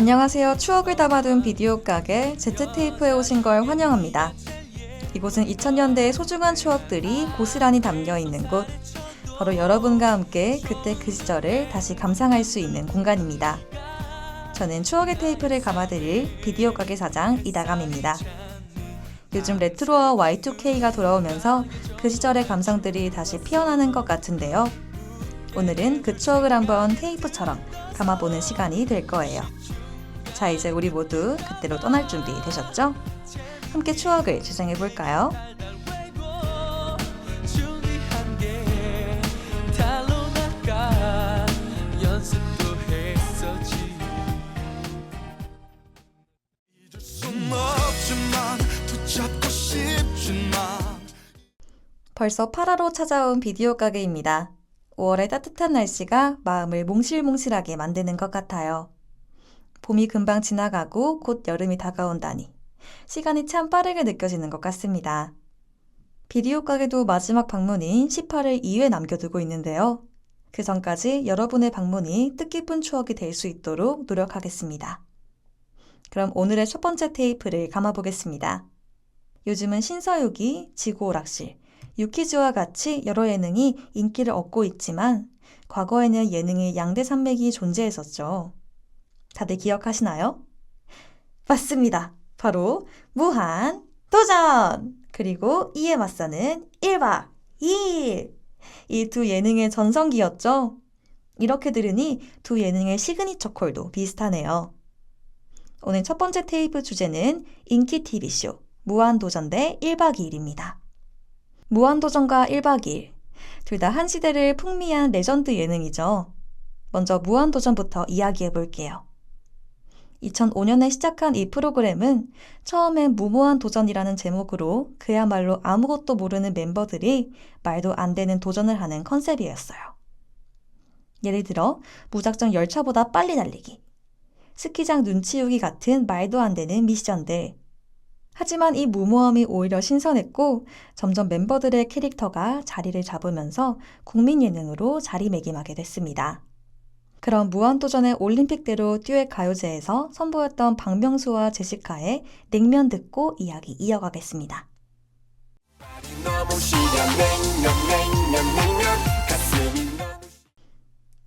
안녕하세요. 추억을 담아둔 비디오 가게 Z테이프에 오신 걸 환영합니다. 이곳은 2000년대의 소중한 추억들이 고스란히 담겨있는 곳, 바로 여러분과 함께 그때 그 시절을 다시 감상할 수 있는 공간입니다. 저는 추억의 테이프를 감아드릴 비디오 가게 사장 이다감입니다. 요즘 레트로와 Y2K가 돌아오면서 그 시절의 감성들이 다시 피어나는 것 같은데요. 오늘은 그 추억을 한번 테이프처럼 감아보는 시간이 될 거예요. 자, 이제 우리 모두 그때로 떠날 준비 되셨죠? 함께 추억을 재생해볼까요? 벌써 8화로 찾아온 비디오 가게입니다. 5월의 따뜻한 날씨가 마음을 몽실몽실하게 만드는 것 같아요. 봄이 금방 지나가고 곧 여름이 다가온다니 시간이 참 빠르게 느껴지는 것 같습니다. 비디오 가게도 마지막 방문인 10화를 2회 남겨두고 있는데요. 그 전까지 여러분의 방문이 뜻깊은 추억이 될 수 있도록 노력하겠습니다. 그럼 오늘의 첫 번째 테이프를 감아보겠습니다. 요즘은 신서유기, 지구오락실, 유키즈와 같이 여러 예능이 인기를 얻고 있지만 과거에는 예능의 양대 산맥이 존재했었죠. 다들 기억하시나요? 맞습니다. 바로 무한도전! 그리고 이에 맞서는 1박 2일! 이 두 예능의 전성기였죠. 이렇게 들으니 두 예능의 시그니처 콜도 비슷하네요. 오늘 첫 번째 테이프 주제는 인기 TV쇼 무한도전 대 1박 2일입니다. 무한도전과 1박 2일, 둘 다 한 시대를 풍미한 레전드 예능이죠. 먼저 무한도전부터 이야기해볼게요. 2005년에 시작한 이 프로그램은 처음엔 무모한 도전이라는 제목으로 그야말로 아무것도 모르는 멤버들이 말도 안 되는 도전을 하는 컨셉이었어요. 예를 들어 무작정 열차보다 빨리 달리기, 스키장 눈치우기 같은 말도 안 되는 미션들. 하지만 이 무모함이 오히려 신선했고 점점 멤버들의 캐릭터가 자리를 잡으면서 국민 예능으로 자리매김하게 됐습니다. 그럼 무한도전의 올림픽대로 듀엣 가요제에서 선보였던 박명수와 제시카의 냉면 듣고 이야기 이어가겠습니다.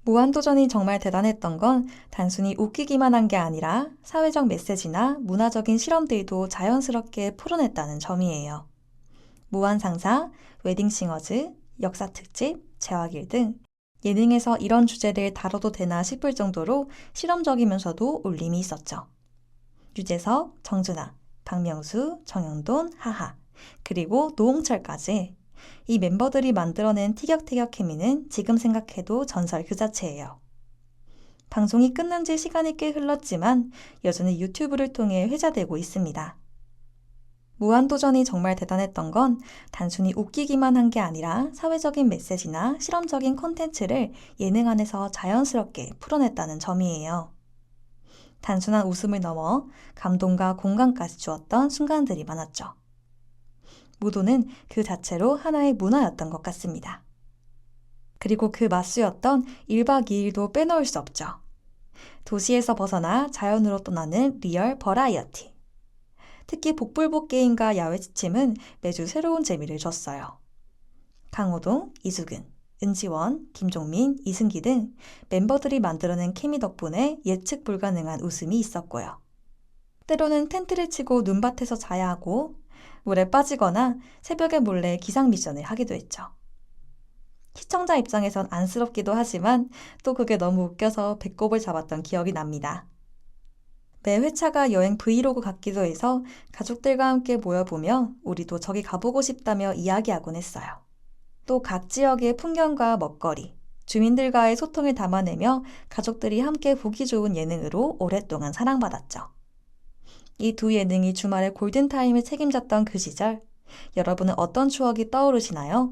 무한도전이 정말 대단했던 건 단순히 웃기기만 한 게 아니라 사회적 메시지나 문화적인 실험들도 자연스럽게 풀어냈다는 점이에요. 무한상사, 웨딩싱어즈, 역사특집, 재화길 등 예능에서 이런 주제를 다뤄도 되나 싶을 정도로 실험적이면서도 울림이 있었죠. 유재석, 정준하, 박명수, 정영돈, 하하, 그리고 노홍철까지 이 멤버들이 만들어낸 티격태격 케미는 지금 생각해도 전설 그 자체예요. 방송이 끝난 지 시간이 꽤 흘렀지만 여전히 유튜브를 통해 회자되고 있습니다. 무한도전이 정말 대단했던 건 단순히 웃기기만 한 게 아니라 사회적인 메시지나 실험적인 콘텐츠를 예능 안에서 자연스럽게 풀어냈다는 점이에요. 단순한 웃음을 넘어 감동과 공감까지 주었던 순간들이 많았죠. 무도는 그 자체로 하나의 문화였던 것 같습니다. 그리고 그 맛수였던 1박 2일도 빼놓을 수 없죠. 도시에서 벗어나 자연으로 떠나는 리얼 버라이어티. 특히 복불복 게임과 야외 취침은 매주 새로운 재미를 줬어요. 강호동, 이수근, 은지원, 김종민, 이승기 등 멤버들이 만들어낸 케미 덕분에 예측 불가능한 웃음이 있었고요. 때로는 텐트를 치고 눈밭에서 자야 하고 물에 빠지거나 새벽에 몰래 기상 미션을 하기도 했죠. 시청자 입장에선 안쓰럽기도 하지만 또 그게 너무 웃겨서 배꼽을 잡았던 기억이 납니다. 매 회차가 여행 브이로그 같기도 해서 가족들과 함께 모여보며 우리도 저기 가보고 싶다며 이야기하곤 했어요. 또 각 지역의 풍경과 먹거리, 주민들과의 소통을 담아내며 가족들이 함께 보기 좋은 예능으로 오랫동안 사랑받았죠. 이 두 예능이 주말의 골든타임을 책임졌던 그 시절, 여러분은 어떤 추억이 떠오르시나요?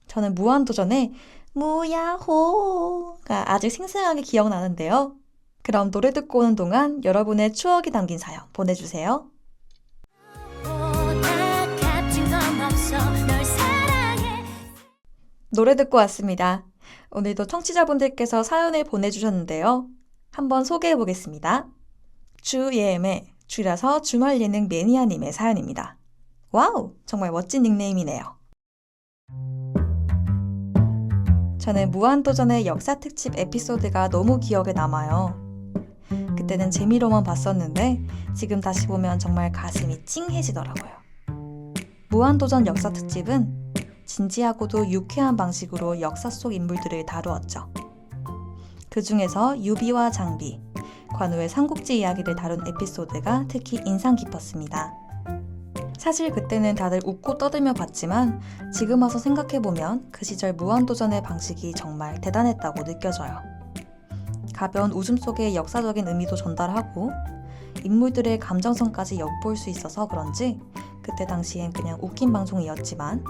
저는 무한도전의 무야호가 아직 생생하게 기억나는데요. 그럼 노래 듣고 오는 동안 여러분의 추억이 담긴 사연 보내주세요. 노래 듣고 왔습니다. 오늘도 청취자분들께서 사연을 보내주셨는데요. 한번 소개해 보겠습니다. 주예매, 줄여서 주말 예능 매니아님의 사연입니다. 와우! 정말 멋진 닉네임이네요. 저는 무한도전의 역사 특집 에피소드가 너무 기억에 남아요. 그때는 재미로만 봤었는데 지금 다시 보면 정말 가슴이 찡해지더라고요. 무한도전 역사 특집은 진지하고도 유쾌한 방식으로 역사 속 인물들을 다루었죠. 그 중에서 유비와 장비, 관우의 삼국지 이야기를 다룬 에피소드가 특히 인상 깊었습니다. 사실 그때는 다들 웃고 떠들며 봤지만 지금 와서 생각해보면 그 시절 무한도전의 방식이 정말 대단했다고 느껴져요. 가벼운 웃음 속에 역사적인 의미도 전달하고 인물들의 감정선까지 엿볼 수 있어서 그런지 그때 당시엔 그냥 웃긴 방송이었지만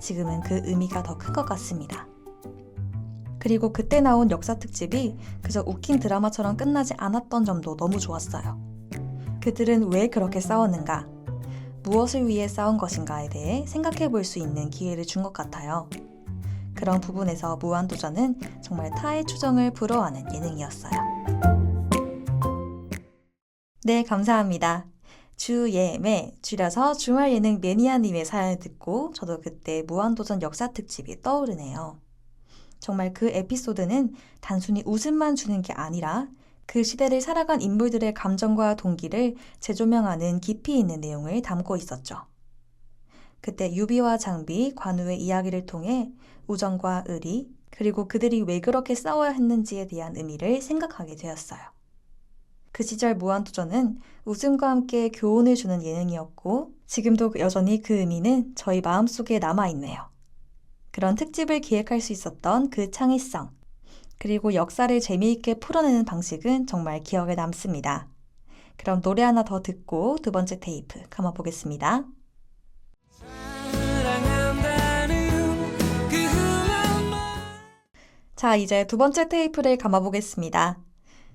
지금은 그 의미가 더 큰 것 같습니다. 그리고 그때 나온 역사 특집이 그저 웃긴 드라마처럼 끝나지 않았던 점도 너무 좋았어요. 그들은 왜 그렇게 싸웠는가? 무엇을 위해 싸운 것인가에 대해 생각해 볼 수 있는 기회를 준 것 같아요. 그런 부분에서 무한도전은 정말 타의 추정을 불허하는 예능이었어요. 네, 감사합니다. 주예매, 줄여서 주말 예능 매니아님의 사연을 듣고 저도 그때 무한도전 역사 특집이 떠오르네요. 정말 그 에피소드는 단순히 웃음만 주는 게 아니라 그 시대를 살아간 인물들의 감정과 동기를 재조명하는 깊이 있는 내용을 담고 있었죠. 그때 유비와 장비, 관우의 이야기를 통해 우정과 의리, 그리고 그들이 왜 그렇게 싸워야 했는지에 대한 의미를 생각하게 되었어요. 그 시절 무한도전은 웃음과 함께 교훈을 주는 예능이었고 지금도 여전히 그 의미는 저희 마음속에 남아있네요. 그런 특집을 기획할 수 있었던 그 창의성, 그리고 역사를 재미있게 풀어내는 방식은 정말 기억에 남습니다. 그럼 노래 하나 더 듣고 두 번째 테이프 감아보겠습니다. 자, 이제 두 번째 테이프를 감아보겠습니다.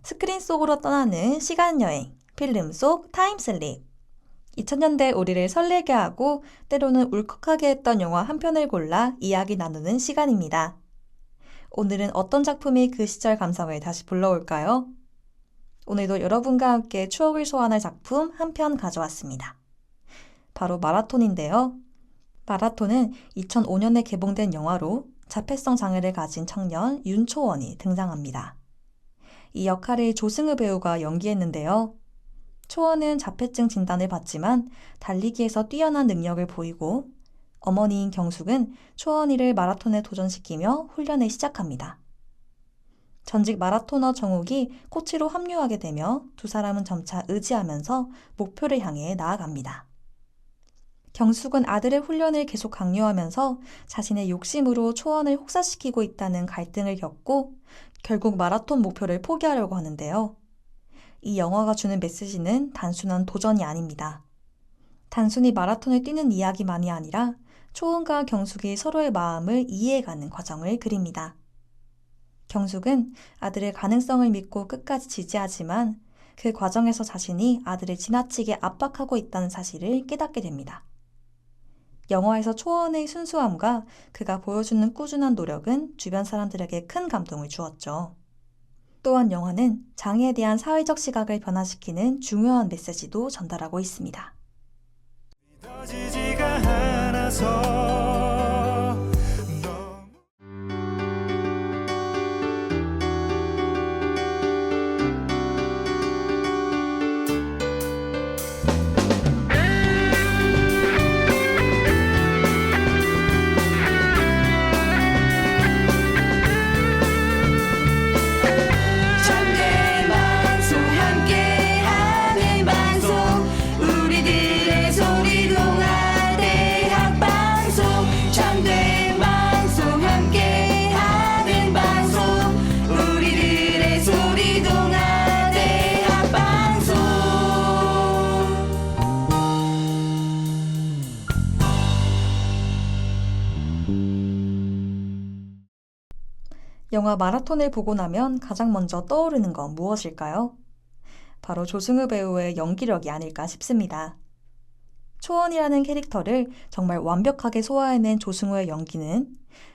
스크린 속으로 떠나는 시간여행, 필름 속 타임슬립. 2000년대 우리를 설레게 하고 때로는 울컥하게 했던 영화 한 편을 골라 이야기 나누는 시간입니다. 오늘은 어떤 작품이 그 시절 감성을 다시 불러올까요? 오늘도 여러분과 함께 추억을 소환할 작품 한 편 가져왔습니다. 바로 마라톤인데요. 마라톤은 2005년에 개봉된 영화로 자폐성 장애를 가진 청년 윤초원이 등장합니다. 이 역할을 조승우 배우가 연기했는데요. 초원은 자폐증 진단을 받지만 달리기에서 뛰어난 능력을 보이고 어머니인 경숙은 초원이를 마라톤에 도전시키며 훈련을 시작합니다. 전직 마라토너 정욱이 코치로 합류하게 되며 두 사람은 점차 의지하면서 목표를 향해 나아갑니다. 경숙은 아들의 훈련을 계속 강요하면서 자신의 욕심으로 초원을 혹사시키고 있다는 갈등을 겪고 결국 마라톤 목표를 포기하려고 하는데요. 이 영화가 주는 메시지는 단순한 도전이 아닙니다. 단순히 마라톤을 뛰는 이야기만이 아니라 초원과 경숙이 서로의 마음을 이해해가는 과정을 그립니다. 경숙은 아들의 가능성을 믿고 끝까지 지지하지만 그 과정에서 자신이 아들을 지나치게 압박하고 있다는 사실을 깨닫게 됩니다. 영화에서 초원의 순수함과 그가 보여주는 꾸준한 노력은 주변 사람들에게 큰 감동을 주었죠. 또한 영화는 장애에 대한 사회적 시각을 변화시키는 중요한 메시지도 전달하고 있습니다. 영화 마라톤을 보고 나면 가장 먼저 떠오르는 건 무엇일까요? 바로 조승우 배우의 연기력이 아닐까 싶습니다. 초원이라는 캐릭터를 정말 완벽하게 소화해낸 조승우의 연기는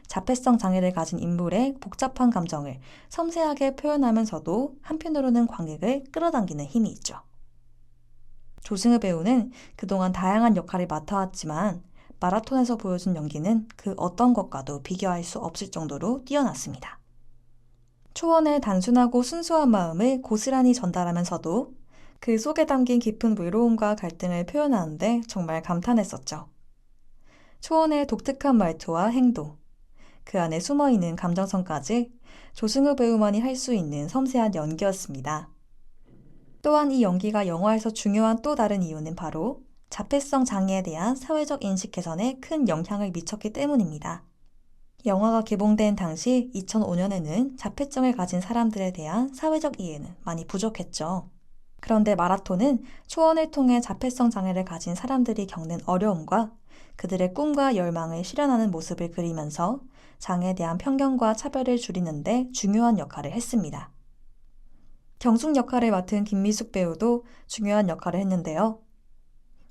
자폐성 장애를 가진 인물의 복잡한 감정을 섬세하게 표현하면서도 한편으로는 관객을 끌어당기는 힘이 있죠. 조승우 배우는 그동안 다양한 역할을 맡아왔지만 마라톤에서 보여준 연기는 그 어떤 것과도 비교할 수 없을 정도로 뛰어났습니다. 초원의 단순하고 순수한 마음을 고스란히 전달하면서도 그 속에 담긴 깊은 외로움과 갈등을 표현하는데 정말 감탄했었죠. 초원의 독특한 말투와 행동, 그 안에 숨어있는 감정선까지 조승우 배우만이 할 수 있는 섬세한 연기였습니다. 또한 이 연기가 영화에서 중요한 또 다른 이유는 바로 자폐성 장애에 대한 사회적 인식 개선에 큰 영향을 미쳤기 때문입니다. 영화가 개봉된 당시 2005년에는 자폐증을 가진 사람들에 대한 사회적 이해는 많이 부족했죠. 그런데 마라톤은 초원을 통해 자폐성 장애를 가진 사람들이 겪는 어려움과 그들의 꿈과 열망을 실현하는 모습을 그리면서 장애에 대한 편견과 차별을 줄이는데 중요한 역할을 했습니다. 경숙 역할을 맡은 김미숙 배우도 중요한 역할을 했는데요.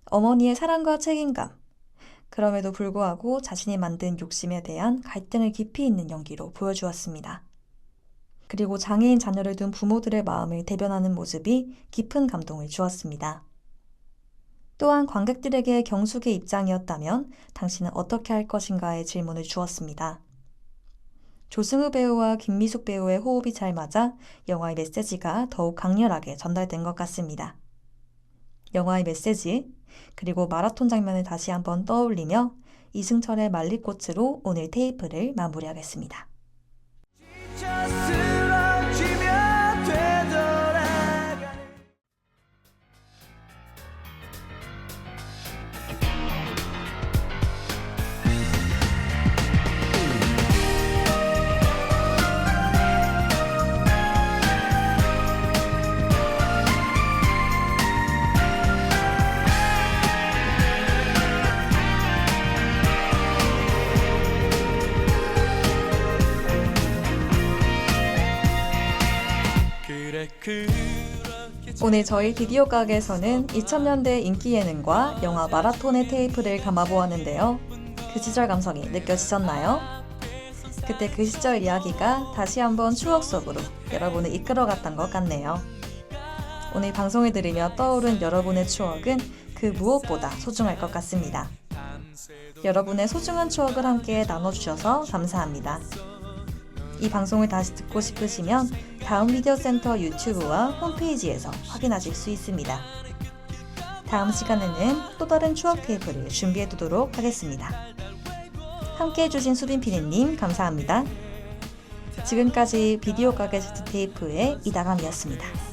어머니의 사랑과 책임감, 그럼에도 불구하고 자신이 만든 욕심에 대한 갈등을 깊이 있는 연기로 보여주었습니다. 그리고 장애인 자녀를 둔 부모들의 마음을 대변하는 모습이 깊은 감동을 주었습니다. 또한 관객들에게 경숙의 입장이었다면 당신은 어떻게 할 것인가의 질문을 주었습니다. 조승우 배우와 김미숙 배우의 호흡이 잘 맞아 영화의 메시지가 더욱 강렬하게 전달된 것 같습니다. 영화의 메시지, 그리고 마라톤 장면을 다시 한번 떠올리며 이승철의 말리꽃으로 오늘 테이프를 마무리하겠습니다. 오늘 저희 비디오 가게에서는 2000년대 인기 예능과 영화 마라톤의 테이프를 감아보았는데요. 그 시절 감성이 느껴지셨나요? 그때 그 시절 이야기가 다시 한번 추억 속으로 여러분을 이끌어갔던 것 같네요. 오늘 방송을 들으며 떠오른 여러분의 추억은 그 무엇보다 소중할 것 같습니다. 여러분의 소중한 추억을 함께 나눠주셔서 감사합니다. 이 방송을 다시 듣고 싶으시면 다음 미디어 센터 유튜브와 홈페이지에서 확인하실 수 있습니다. 다음 시간에는 또 다른 추억 테이프를 준비해 두도록 하겠습니다. 함께 해주신 수빈 PD님 감사합니다. 지금까지 비디오 가게 테이프의 이다감이었습니다.